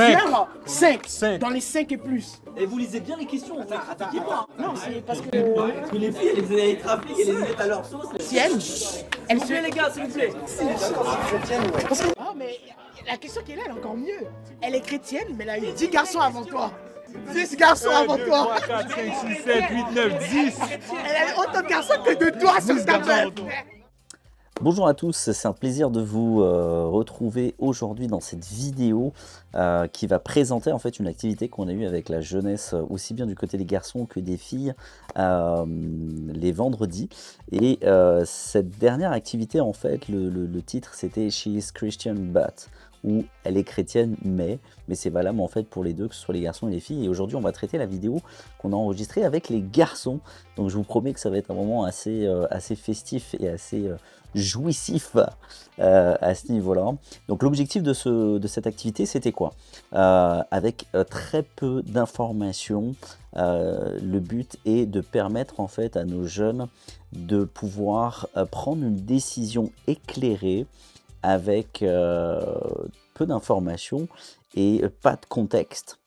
Plusieurs? 5. 5. Dans les 5 et plus. Et vous lisez bien les questions, on fait critiquez pas. Non, c'est parce que... Parce que les filles, elles trafiquent et les mettent à leur sauce. Tienne, elle se... Les gars, s'il vous plaît. Ah, mais la question qu'elle a, elle est encore mieux. Elle est chrétienne, mais elle a eu 10 garçons avant toi. 10 garçons avant 2, toi. 3, 4, 5, 6, 7, 8, 9, 10. Elle a eu autant de garçons que de toi sur Snapchat. Bonjour à tous, c'est un plaisir de vous retrouver aujourd'hui dans cette vidéo qui va présenter en fait une activité qu'on a eue avec la jeunesse, aussi bien du côté des garçons que des filles, les vendredis. Et cette dernière activité, en fait, le titre c'était She is Christian but, où elle est chrétienne mais c'est valable en fait pour les deux, que ce soit les garçons et les filles. Et aujourd'hui on va traiter la vidéo qu'on a enregistrée avec les garçons, donc je vous promets que ça va être un moment assez festif et assez jouissif à ce niveau-là. Donc l'objectif de cette activité c'était quoi? Avec très peu d'informations, le but est de permettre en fait à nos jeunes de pouvoir prendre une décision éclairée avec peu d'informations et pas de contexte,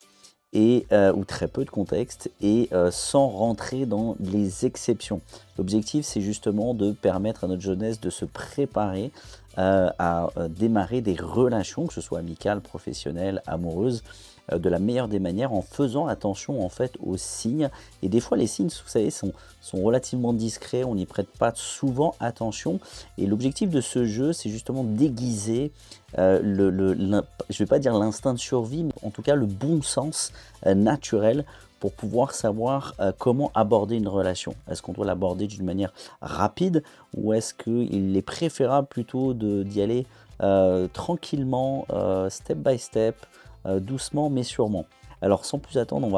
et, ou très peu de contexte, et sans rentrer dans les exceptions. L'objectif c'est justement de permettre à notre jeunesse de se préparer à démarrer des relations, que ce soit amicales, professionnelles, amoureuses, de la meilleure des manières, en faisant attention en fait aux signes. Et des fois les signes, vous savez, sont relativement discrets, on n'y prête pas souvent attention. Et l'objectif de ce jeu c'est justement déguiser je ne vais pas dire l'instinct de survie, mais en tout cas le bon sens naturel pour pouvoir savoir comment aborder une relation. Est-ce qu'on doit l'aborder d'une manière rapide, ou est-ce qu'il est préférable plutôt d'y aller tranquillement, step by step, doucement mais sûrement. Alors sans plus attendre, on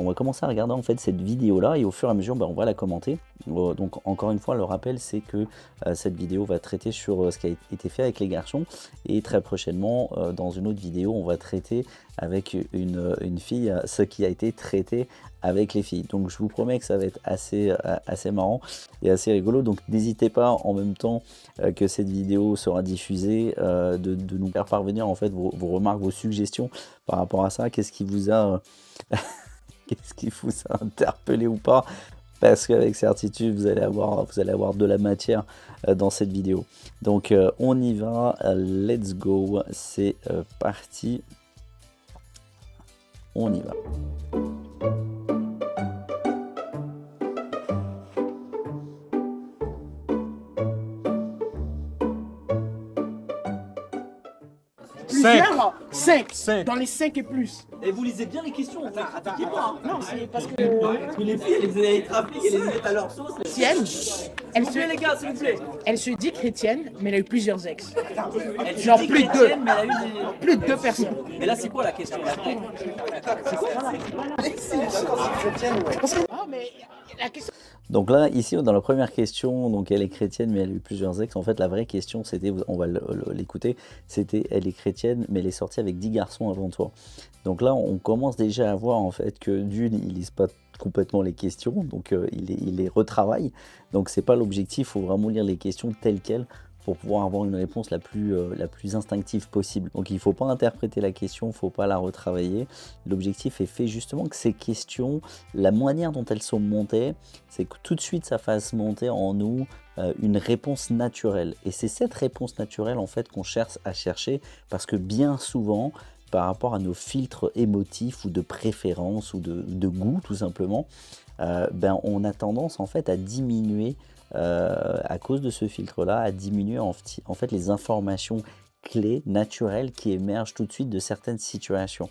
va commencer à regarder en fait cette vidéo là, et au fur et à mesure on va la commenter. Donc encore une fois, le rappel c'est que cette vidéo va traiter sur ce qui a été fait avec les garçons, et très prochainement dans une autre vidéo on va traiter avec une fille ce qui a été traité avec les filles. Donc je vous promets que ça va être assez marrant et assez rigolo. Donc n'hésitez pas, en même temps que cette vidéo sera diffusée, de nous faire parvenir en fait vos remarques, vos suggestions par rapport à ça. Qu'est-ce qui vous a interpellé ou pas, parce qu'avec certitude vous allez avoir de la matière dans cette vidéo. Donc on y va, let's go, c'est parti, on y va. Plusieurs? 5. 5. Dans les 5 et plus. Et vous lisez bien les questions, on fait critiquez pas. Non, c'est parce que... Parce que les filles, elles trafiquent et les mettent à leur sauce. Tienne, elle se... Les gars, s'il vous plaît. Elle se dit chrétienne, mais elle a eu plusieurs ex. Elle Genre dit plus de chrétienne, deux. mais elle a eu des... Plus de 2 personnes. Mais là, c'est quoi la question là? Ah, mais la question... Donc là, ici, dans la première question, donc elle est chrétienne, mais elle a eu plusieurs ex. En fait, la vraie question, c'était, on va l'écouter, c'était elle est chrétienne, mais elle est sortie avec 10 garçons avant toi. Donc là, on commence déjà à voir en fait que d'une, il lise pas complètement les questions, donc il les retravaille. Donc c'est pas l'objectif, il faut vraiment lire les questions telles quelles pour pouvoir avoir une réponse la plus instinctive possible. Donc il ne faut pas interpréter la question, il ne faut pas la retravailler. L'objectif est fait justement que ces questions, la manière dont elles sont montées, c'est que tout de suite ça fasse monter en nous une réponse naturelle. Et c'est cette réponse naturelle en fait qu'on cherche à chercher, parce que bien souvent, par rapport à nos filtres émotifs ou de préférence ou de goût tout simplement, on a tendance en fait à diminuer, à cause de ce filtre-là, à diminuer en fait les informations clés, naturelles, qui émergent tout de suite de certaines situations.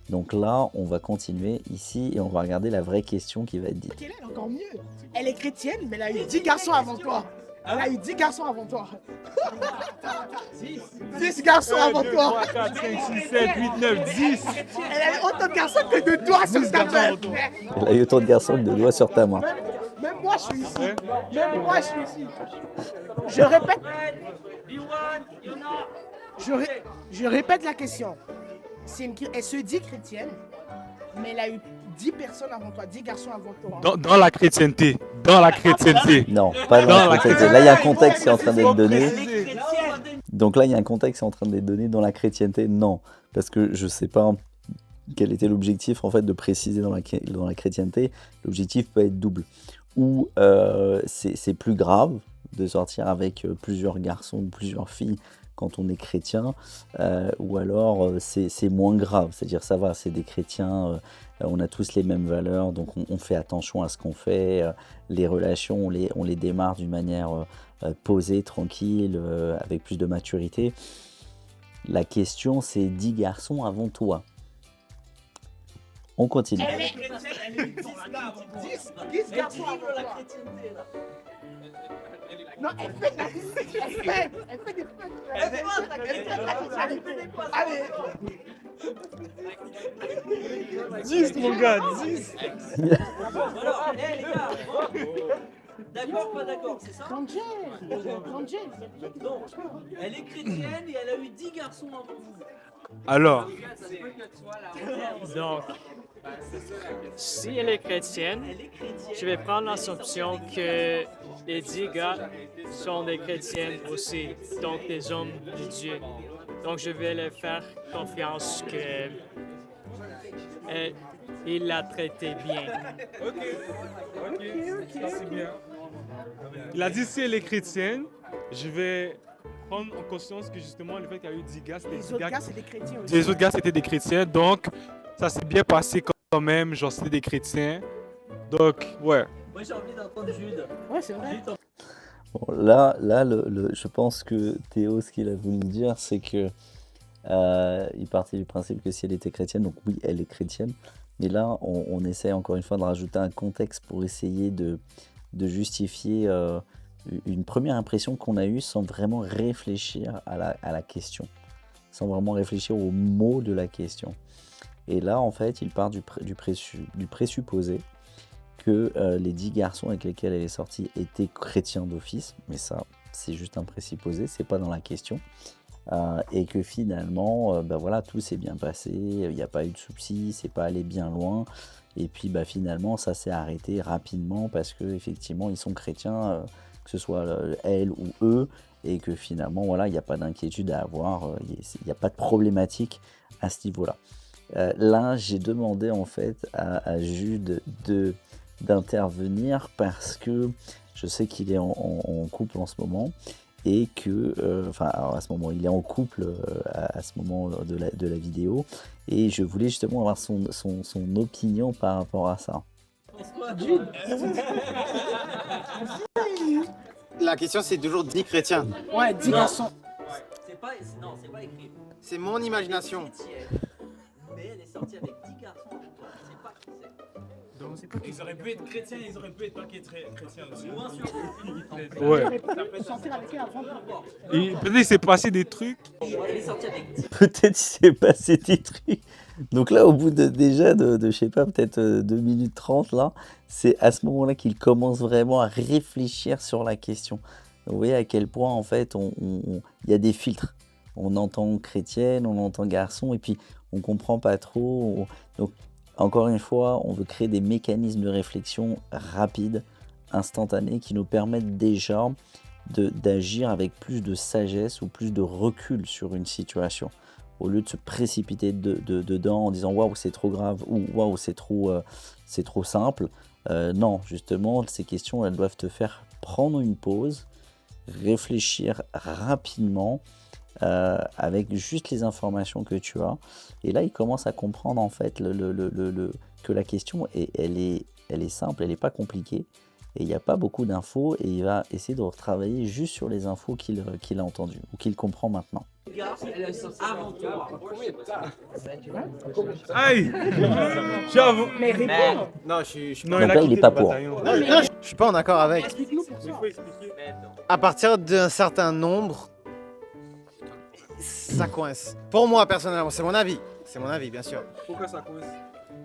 Donc là, on va continuer ici et on va regarder la vraie question qui va être dite. Elle est encore mieux. Elle est chrétienne, mais elle a eu 10 garçons avant toi. Elle a eu 10 garçons avant toi. 10 garçons avant 2, toi. 3, 4, 5, 6, 7, 8, 9, 10. Elle a eu autant de garçons que de toi sur Snapchat. Elle a eu autant de garçons que de doigts sur ta main. Même moi, je suis ici. Même moi, je suis ici. Je répète. Je répète la question. Elle se dit chrétienne, mais elle a eu 10 personnes avant toi, 10 garçons avant toi. Dans la chrétienté. Dans la chrétienté. Non, pas dans la chrétienté. Là, il y a un contexte qui est en train d'être donné. Donc là, il y a un contexte qui est en train de les donner dans la chrétienté. Non, parce que je ne sais pas quel était l'objectif en fait de préciser dans la chrétienté. L'objectif peut être double. Ou c'est plus grave de sortir avec plusieurs garçons ou plusieurs filles quand on est chrétien, ou alors c'est moins grave, c'est-à-dire ça va, c'est des chrétiens, on a tous les mêmes valeurs, donc on fait attention à ce qu'on fait, les relations, on les démarre d'une manière posée, tranquille, avec plus de maturité. La question, c'est 10 garçons avant toi. On continue. Elle est chrétienne, elle est 10 garçons avant la toi. chrétienté là. Non, elle fait des fêtes. Elle fait des fêtes. Allez. 10, mon gars, 10. Alors, les gars, d'accord, pas d'accord, c'est ça? Angel. Non, elle est chrétienne et elle a eu 10 garçons avant vous. Alors, Donc, si elle est chrétienne, je vais prendre l'assumption que les 10 gars sont des chrétiennes aussi, donc des hommes de Dieu. Donc, je vais leur faire confiance que il l'a traité bien. ok, ça c'est bien. Il a dit si elle est chrétienne, je vais prendre en conscience que justement le fait qu'il y a eu 10 gars, c'était Les 10 autres gars. gars, c'est des chrétiens aussi. Les autres gars, c'était des chrétiens, donc ça s'est bien passé quand même, genre c'était des chrétiens. Donc, ouais. Moi j'ai envie d'entendre Jude. Ouais, c'est vrai. Bon, là je pense que Théo, ce qu'il a voulu dire, c'est que il partait du principe que si elle était chrétienne, donc oui, elle est chrétienne, mais là, on essaie encore une fois de rajouter un contexte pour essayer de justifier une première impression qu'on a eue sans vraiment réfléchir à la question, sans vraiment réfléchir aux mots de la question. Et là, en fait, il part du présupposé que les 10 garçons avec lesquels elle est sortie étaient chrétiens d'office, mais ça, c'est juste un présupposé, c'est pas dans la question. Et que finalement, voilà, tout s'est bien passé, il n'y a pas eu de soucis, c'est pas allé bien loin, et puis finalement, ça s'est arrêté rapidement parce qu'effectivement, ils sont chrétiens, que ce soit elle ou eux, et que finalement, voilà, il n'y a pas d'inquiétude à avoir, il n'y a pas de problématique à ce niveau-là. Là, j'ai demandé en fait à Jude d'intervenir parce que je sais qu'il est en couple en ce moment et que, alors à ce moment, il est en couple à ce moment de la vidéo et je voulais justement avoir son opinion par rapport à ça. La question, c'est toujours 10 chrétiens. Ouais, 10 garçons. C'est pas écrit. C'est mon imagination. Chrétienne. Mais elle est sortie avec 10 garçons avec toi. C'est pas qui c'est. Ils auraient pu être chrétiens, ils auraient pu être pas chrétiens aussi. Ou un sur deux. Ouais. Sortir avec elle avant. Et peut-être qu'il s'est passé des trucs. Elle est sortie avec 10. Peut-être il s'est passé des trucs. Donc là, au bout de je sais pas, peut-être 2 minutes 30, là, c'est à ce moment-là qu'il commence vraiment à réfléchir sur la question. Donc, vous voyez à quel point, en fait, il y a des filtres. On entend chrétienne, on entend garçon, et puis on comprend pas trop. Donc, encore une fois, on veut créer des mécanismes de réflexion rapides, instantanés, qui nous permettent déjà d'agir avec plus de sagesse ou plus de recul sur une situation. Au lieu de se précipiter dedans en disant waouh c'est trop grave ou waouh c'est trop simple. Non, justement, ces questions elles doivent te faire prendre une pause, réfléchir rapidement avec juste les informations que tu as. Et là, il commence à comprendre en fait que la question elle est simple, elle n'est pas compliquée. Et il n'y a pas beaucoup d'infos et il va essayer de retravailler juste sur les infos qu'il a entendues ou qu'il comprend maintenant. Avant toi. Aïe. J'avoue. Mais réponds. Non, je suis Non, Donc là, il est pas pour. je suis pas en accord avec. Explique-nous pourquoi. À partir d'un certain nombre, ça coince. Pour moi, personnellement, c'est mon avis. C'est mon avis, bien sûr. Pourquoi ça coince?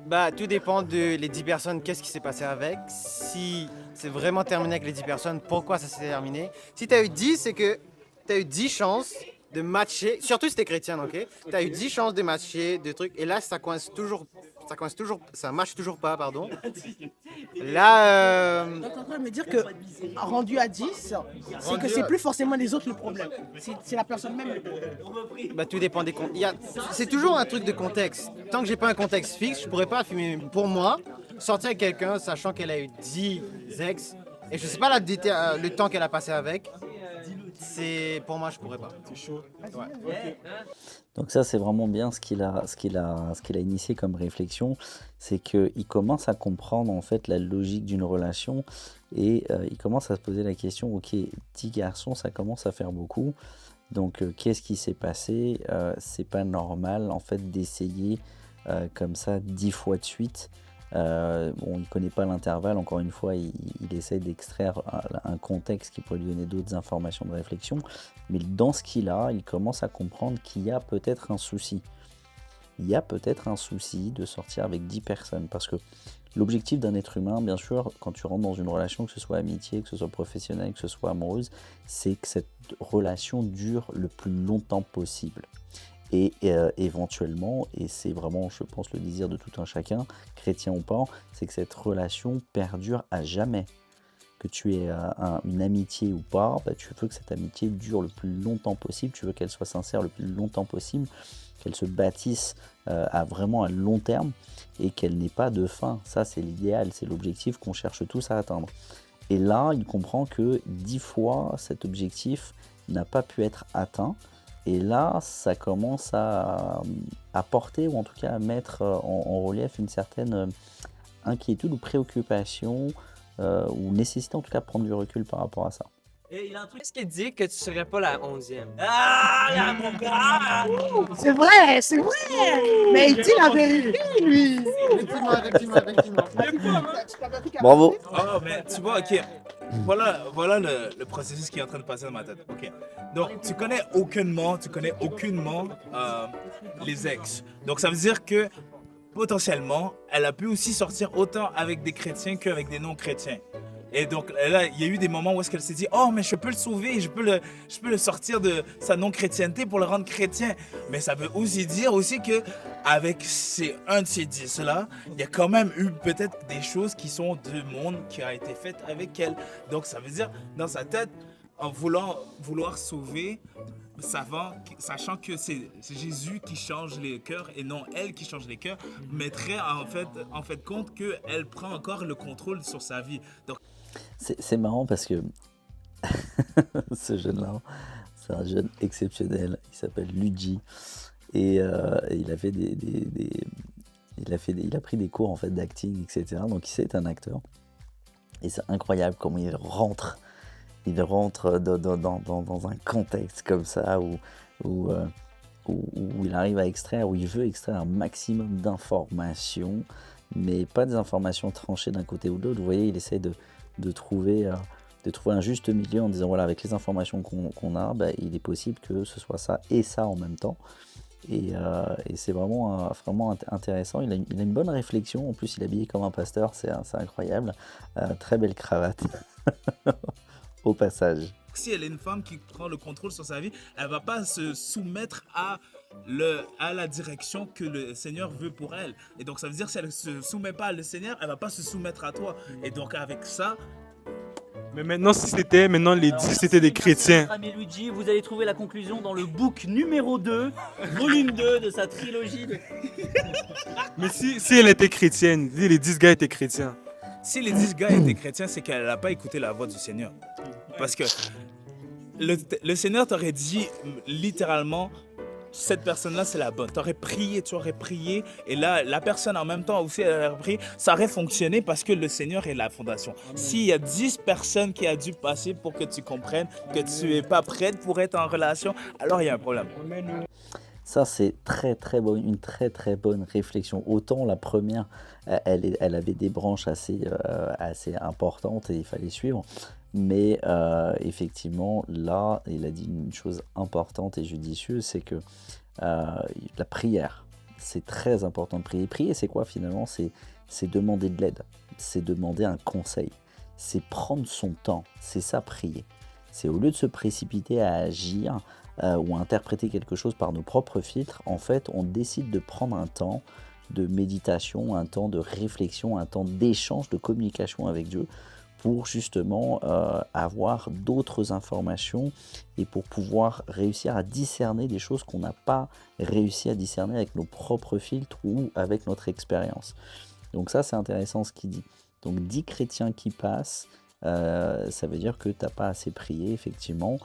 Bah, tout dépend de les 10 personnes, qu'est-ce qui s'est passé avec. Si c'est vraiment terminé avec les 10 personnes, pourquoi ça s'est terminé. Si tu as eu 10, c'est que tu as eu 10 chances de matcher, surtout si t'es chrétienne, ok? T'as eu 10 chances de matcher, de trucs, et là, ça marche toujours pas, pardon. Là, Donc, t'es en train de me dire que rendu à 10, c'est que c'est plus forcément les autres le problème. C'est la personne même le problème. bah, tout dépend des contextes. C'est toujours un truc de contexte. Tant que j'ai pas un contexte fixe, je pourrais pas filmer. Pour moi, sortir avec quelqu'un, sachant qu'elle a eu 10 ex, et je sais pas le temps qu'elle a passé avec, pour moi, je pourrais pas. C'est chaud. Donc ça, c'est vraiment bien ce qu'il a initié comme réflexion, c'est qu'il commence à comprendre en fait la logique d'une relation et il commence à se poser la question, ok, 10 garçons, ça commence à faire beaucoup, donc qu'est-ce qui s'est passé? C'est pas normal en fait d'essayer comme ça 10 fois de suite. Bon, il ne connaît pas l'intervalle, encore une fois, il essaie d'extraire un contexte qui pourrait lui donner d'autres informations de réflexion, mais dans ce qu'il a, il commence à comprendre qu'il y a peut-être un souci. Il y a peut-être un souci de sortir avec 10 personnes, parce que l'objectif d'un être humain, bien sûr, quand tu rentres dans une relation, que ce soit amitié, que ce soit professionnelle, que ce soit amoureuse, c'est que cette relation dure le plus longtemps possible. Et éventuellement, et c'est vraiment, je pense, le désir de tout un chacun, chrétien ou pas, c'est que cette relation perdure à jamais. Que tu aies une amitié ou pas, bah, tu veux que cette amitié dure le plus longtemps possible, tu veux qu'elle soit sincère le plus longtemps possible, qu'elle se bâtisse vraiment à long terme et qu'elle n'ait pas de fin. Ça, c'est l'idéal, c'est l'objectif qu'on cherche tous à atteindre. Et là, il comprend que 10 fois, cet objectif n'a pas pu être atteint. Et là, ça commence à porter, ou en tout cas à mettre en relief une certaine inquiétude ou préoccupation, ou nécessité en tout cas de prendre du recul par rapport à ça. Et il a un truc. Qu'est-ce qui dit que tu serais pas la 11e? Ah, là, mon gars! C'est vrai, c'est vrai. Mais il dit la vérité, lui. Effectivement. Bravo. Oh, mais tu vois, ok. Voilà le processus qui est en train de passer dans ma tête. Ok. Donc, tu connais aucunement les ex. Donc, ça veut dire que potentiellement, elle a pu aussi sortir autant avec des chrétiens qu'avec des non-chrétiens. Et donc là, il y a eu des moments où est-ce qu'elle s'est dit « Oh, mais je peux le sauver, je peux le sortir de sa non-chrétienté pour le rendre chrétien. » Mais ça veut aussi dire aussi que avec un de ces 10-là, il y a quand même eu peut-être des choses qui sont du monde qui a été faites avec elle. Donc ça veut dire, dans sa tête, en vouloir sauver, sachant que c'est Jésus qui change les cœurs et non elle qui change les cœurs, mettrait en fait compte qu'elle prend encore le contrôle sur sa vie. Donc, C'est marrant parce que ce jeune-là, c'est un jeune exceptionnel, il s'appelle Luigi et il a fait il a pris des cours en fait d'acting, etc. Donc c'est un acteur et c'est incroyable comment il rentre dans un contexte comme ça où il arrive à extraire, où il veut extraire un maximum d'informations, mais pas des informations tranchées d'un côté ou de l'autre. Vous voyez, il essaie de trouver un juste milieu en disant voilà, avec les informations qu'on a, bah, il est possible que ce soit ça et ça en même temps. Et c'est vraiment intéressant. Il a une bonne réflexion. En plus, il est habillé comme un pasteur, c'est incroyable. Très belle cravate au passage. si elle est une femme qui prend le contrôle sur sa vie, elle va pas se soumettre à la direction que le Seigneur veut pour elle. Et donc ça veut dire que si elle ne se soumet pas au Seigneur, elle va pas se soumettre à toi. Et donc avec ça... Mais maintenant, les 10 c'était des chrétiens. Ami Luigi, vous allez trouver la conclusion dans le book numéro 2, volume 2 de sa trilogie. Mais si elle était chrétienne, les 10 gars étaient chrétiens. Si les 10 gars étaient chrétiens, c'est qu'elle n'a pas écouté la voix du Seigneur. Parce que le Seigneur t'aurait dit littéralement, cette personne-là, c'est la bonne. Tu aurais prié, et là, la personne en même temps aussi, elle aurait prié, ça aurait fonctionné parce que le Seigneur est la fondation. S'il y a 10 personnes qui ont dû passer pour que tu comprennes que tu n'es pas prête pour être en relation, alors il y a un problème. Ça, c'est une très très bonne réflexion. Autant la première, elle avait des branches assez importantes et il fallait suivre. Mais effectivement, là, il a dit une chose importante et judicieuse, c'est que la prière, c'est très important de prier. Prier, c'est quoi finalement ? C'est demander de l'aide, c'est demander un conseil, c'est prendre son temps, c'est ça prier. C'est au lieu de se précipiter à agir, ou à interpréter quelque chose par nos propres filtres, en fait, on décide de prendre un temps de méditation, un temps de réflexion, un temps d'échange, de communication avec Dieu, pour justement avoir d'autres informations et pour pouvoir réussir à discerner des choses qu'on n'a pas réussi à discerner avec nos propres filtres ou avec notre expérience. Donc ça, c'est intéressant ce qu'il dit. Donc 10 chrétiens qui passent, ça veut dire que tu n'as pas assez prié, effectivement,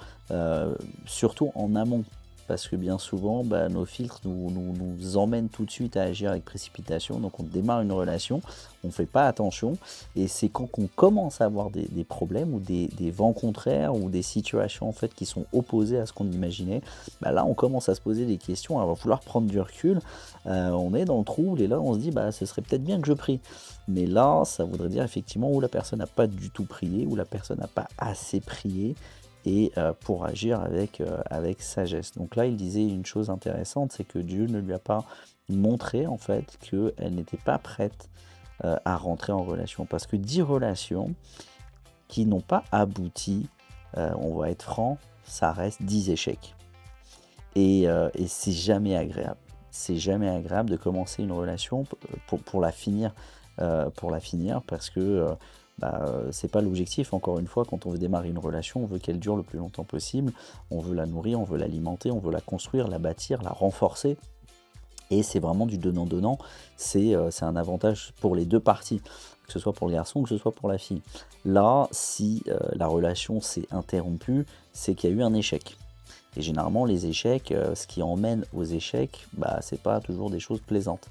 surtout en amont. Parce que bien souvent, nos filtres nous emmènent tout de suite à agir avec précipitation. Donc on démarre une relation, on ne fait pas attention. Et c'est quand on commence à avoir des problèmes ou des vents contraires ou des situations en fait, qui sont opposées à ce qu'on imaginait, là on commence à se poser des questions, il va falloir prendre du recul. On est dans le trouble et là on se dit ce serait peut-être bien que je prie. Mais là, ça voudrait dire effectivement où la personne n'a pas du tout prié, où la personne n'a pas assez prié, et pour agir avec sagesse. Donc là, il disait une chose intéressante, c'est que Dieu ne lui a pas montré en fait qu'elle n'était pas prête à rentrer en relation. Parce que 10 relations qui n'ont pas abouti, on va être franc, ça reste 10 échecs. Et c'est jamais agréable. C'est jamais agréable de commencer une relation pour la finir, parce que c'est pas l'objectif. Encore une fois, quand on veut démarrer une relation, on veut qu'elle dure le plus longtemps possible, on veut la nourrir, on veut l'alimenter, on veut la construire, la bâtir, la renforcer, et c'est vraiment du donnant-donnant. C'est un avantage pour les deux parties, que ce soit pour le garçon, que ce soit pour la fille. Là, si la relation s'est interrompue, c'est qu'il y a eu un échec. Et généralement, les échecs, ce qui emmène aux échecs, c'est pas toujours des choses plaisantes.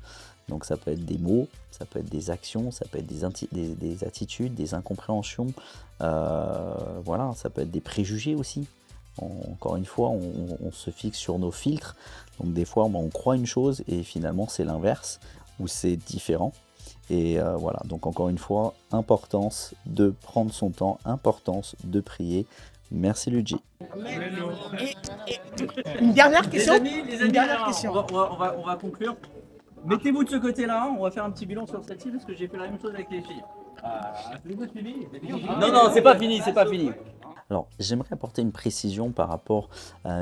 Donc ça peut être des mots, ça peut être des actions, ça peut être des attitudes, des incompréhensions, ça peut être des préjugés aussi. Encore une fois, on se fixe sur nos filtres, donc des fois on croit une chose et finalement c'est l'inverse, ou c'est différent. Et donc encore une fois, importance de prendre son temps, importance de prier. Merci Luigi. Et une dernière question. Les amis, Une dernière alors, question. on va conclure. Mettez-vous de ce côté-là, on va faire un petit bilan sur cette île parce que j'ai fait la même chose avec les filles. Non, c'est pas fini, c'est pas fini. Alors, j'aimerais apporter une précision par rapport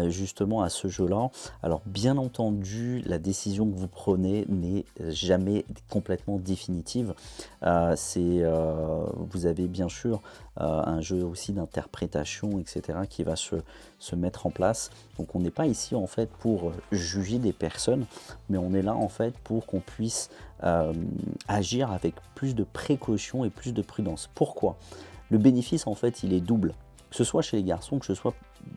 justement à ce jeu-là. Alors, bien entendu, la décision que vous prenez n'est jamais complètement définitive. Vous avez bien sûr un jeu aussi d'interprétation, etc., qui va se mettre en place. Donc, on n'est pas ici en fait pour juger des personnes, mais on est là en fait pour qu'on puisse agir avec plus de précaution et plus de prudence. Pourquoi ? Le bénéfice en fait, il est double. Que ce soit chez les garçons, que ce soit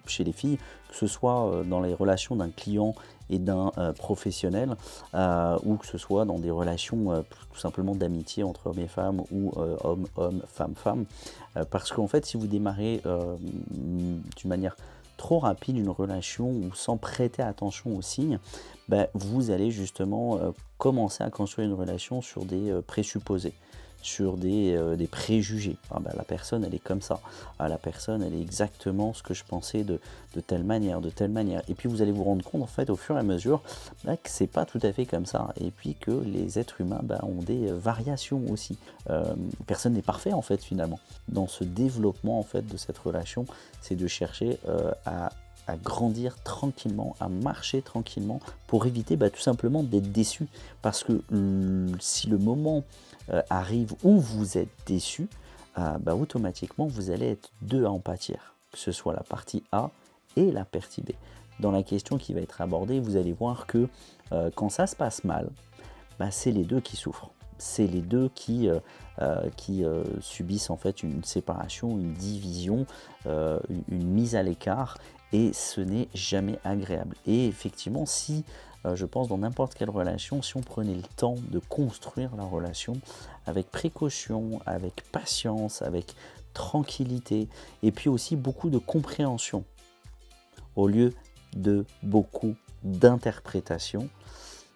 chez les filles, que ce soit dans les relations d'un client et d'un professionnel, ou que ce soit dans des relations tout simplement d'amitié entre hommes et femmes, ou homme-homme, femme-femme. Parce qu'en fait, si vous démarrez d'une manière trop rapide une relation ou sans prêter attention aux signes, vous allez justement commencer à construire une relation sur des présupposés, sur des préjugés. La personne elle est comme ça, la personne elle est exactement ce que je pensais de telle manière, et puis vous allez vous rendre compte en fait au fur et à mesure que c'est pas tout à fait comme ça, et puis que les êtres humains ont des variations aussi. Personne n'est parfait en fait finalement. Dans ce développement en fait de cette relation, c'est de chercher à grandir tranquillement, à marcher tranquillement pour éviter tout simplement d'être déçu, parce que si le moment arrive où vous êtes déçu, automatiquement vous allez être deux à en pâtir, que ce soit la partie A et la partie B. Dans la question qui va être abordée, vous allez voir que quand ça se passe mal, c'est les deux qui souffrent. C'est les deux qui subissent en fait une séparation, une division, une mise à l'écart, et ce n'est jamais agréable. Et effectivement, si je pense dans n'importe quelle relation, si on prenait le temps de construire la relation avec précaution, avec patience, avec tranquillité, et puis aussi beaucoup de compréhension, au lieu de beaucoup d'interprétation,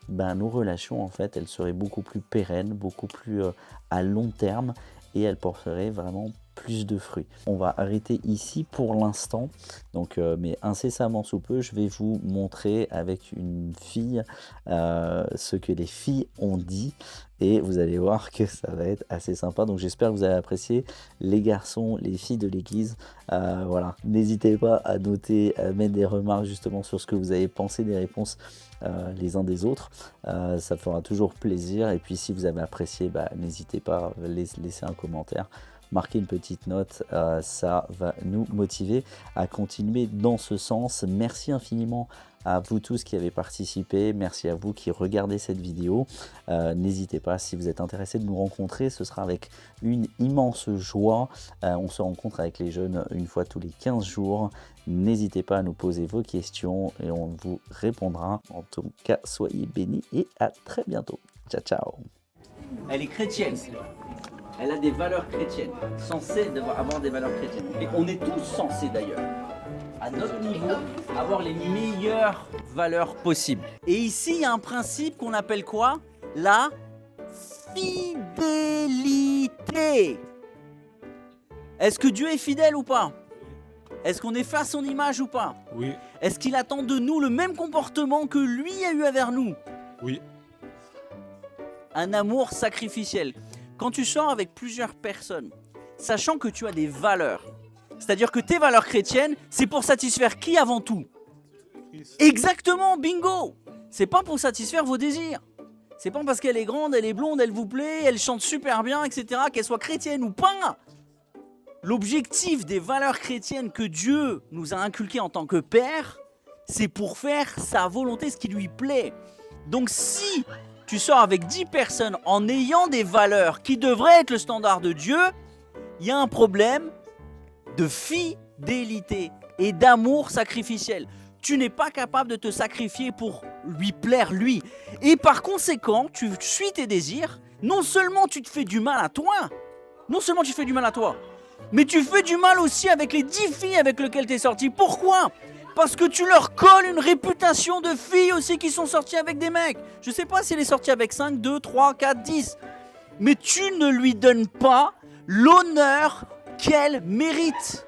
nos relations en fait, elles seraient beaucoup plus pérennes, beaucoup plus à long terme, et elles porteraient vraiment plus de fruits. On va arrêter ici pour l'instant, donc, mais incessamment sous peu, je vais vous montrer avec une fille ce que les filles ont dit. Et vous allez voir que ça va être assez sympa. Donc j'espère que vous allez apprécier, les garçons, les filles de l'église. Voilà, n'hésitez pas à noter, à mettre des remarques justement sur ce que vous avez pensé des réponses les uns des autres. Ça fera toujours plaisir. Et puis si vous avez apprécié, n'hésitez pas à laisser un commentaire, marquer une petite note. Ça va nous motiver à continuer dans ce sens. Merci infiniment à vous tous qui avez participé, merci à vous qui regardez cette vidéo. N'hésitez pas, si vous êtes intéressé de nous rencontrer, ce sera avec une immense joie. On se rencontre avec les jeunes une fois tous les 15 jours. N'hésitez pas à nous poser vos questions et on vous répondra. En tout cas, soyez bénis et à très bientôt. Ciao, ciao. Elle est chrétienne. Elle a des valeurs chrétiennes. Censée avoir des valeurs chrétiennes. Et on est tous censés d'ailleurs, à notre niveau, avoir les meilleures valeurs possibles. Et ici, il y a un principe qu'on appelle quoi? La fidélité. Est-ce que Dieu est fidèle ou pas? Est-ce qu'on est fait à son image ou pas? Oui. Est-ce qu'il attend de nous le même comportement que lui a eu envers nous? Oui. Un amour sacrificiel. Quand tu sors avec plusieurs personnes, sachant que tu as des valeurs, c'est-à-dire que tes valeurs chrétiennes, c'est pour satisfaire qui avant tout? Exactement, bingo! C'est pas pour satisfaire vos désirs. C'est pas parce qu'elle est grande, elle est blonde, elle vous plaît, elle chante super bien, etc., qu'elle soit chrétienne ou pas. L'objectif des valeurs chrétiennes que Dieu nous a inculquées en tant que Père, c'est pour faire sa volonté, ce qui lui plaît. Donc si tu sors avec 10 personnes en ayant des valeurs qui devraient être le standard de Dieu, il y a un problème de fidélité et d'amour sacrificiel. Tu n'es pas capable de te sacrifier pour lui plaire lui. Et par conséquent, tu suis tes désirs. Non seulement tu te fais du mal à toi, mais tu fais du mal aussi avec les 10 filles avec lesquelles tu es sorti. Pourquoi? Parce que tu leur colles une réputation de filles aussi qui sont sorties avec des mecs. Je sais pas si elle est sortie avec 5, 2, 3, 4, 10. Mais tu ne lui donnes pas l'honneur qu'elle mérite.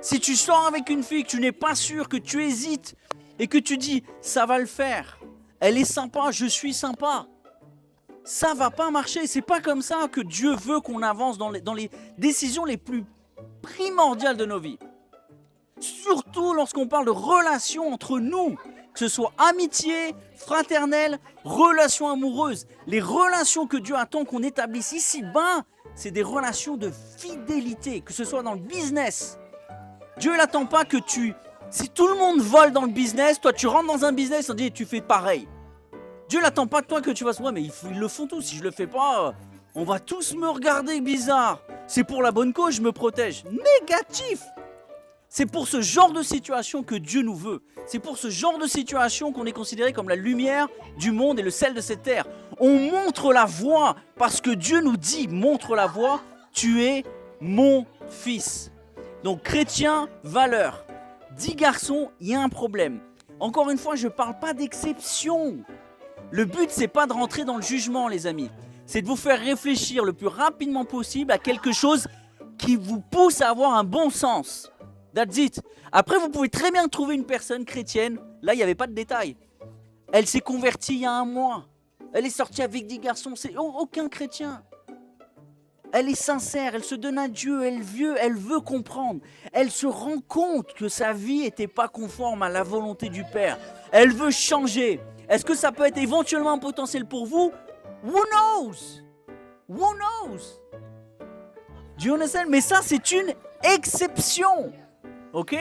Si tu sors avec une fille que tu n'es pas sûr, que tu hésites et que tu dis ça va le faire, elle est sympa, je suis sympa, ça va pas marcher. C'est pas comme ça que Dieu veut qu'on avance dans les décisions les plus primordiales de nos vies. Surtout lorsqu'on parle de relations entre nous, que ce soit amitié, fraternelle, relations amoureuses. Les relations que Dieu attend qu'on établisse ici-bas, c'est des relations de fidélité, que ce soit dans le business. Dieu n'attend pas que si tout le monde vole dans le business, toi tu rentres dans un business, on dit tu fais pareil. Dieu n'attend pas de toi que tu fasses, ouais mais ils le font tous, si je le fais pas, on va tous me regarder bizarre. C'est pour la bonne cause, je me protège. Négatif. C'est pour ce genre de situation que Dieu nous veut. C'est pour ce genre de situation qu'on est considéré comme la lumière du monde et le sel de cette terre. On montre la voie parce que Dieu nous dit, montre la voie, tu es mon fils. Donc chrétien, valeur. 10 garçons, il y a un problème. Encore une fois, je ne parle pas d'exception. Le but, c'est pas de rentrer dans le jugement, les amis. C'est de vous faire réfléchir le plus rapidement possible à quelque chose qui vous pousse à avoir un bon sens. That's it. Après, vous pouvez très bien trouver une personne chrétienne. Là, il n'y avait pas de détails. Elle s'est convertie il y a 1 mois. Elle est sortie avec 10 garçons. C'est aucun chrétien. Elle est sincère, elle se donne à Dieu, elle veut comprendre. Elle se rend compte que sa vie n'était pas conforme à la volonté du Père. Elle veut changer. Est-ce que ça peut être éventuellement un potentiel pour vous? Who knows? Who knows? Do you understand? Mais ça, c'est une exception. Ok?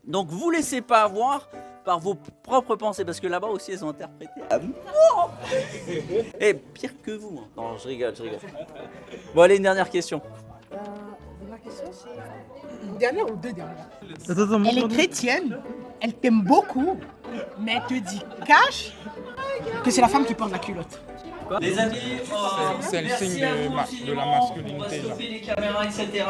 Donc, vous ne laissez pas avoir par vos propres pensées, parce que là-bas aussi, elles ont interprété à mort. Et pire que vous. Hein. Non, je rigole. Bon, allez, une dernière question. Ma question, c'est une dernière ou 2 dernières? Elle est chrétienne, elle t'aime beaucoup, mais elle te dit cash que c'est la femme qui porte la culotte. Les amis, c'est le signe de la masculinité. on va stopper les caméras, etc.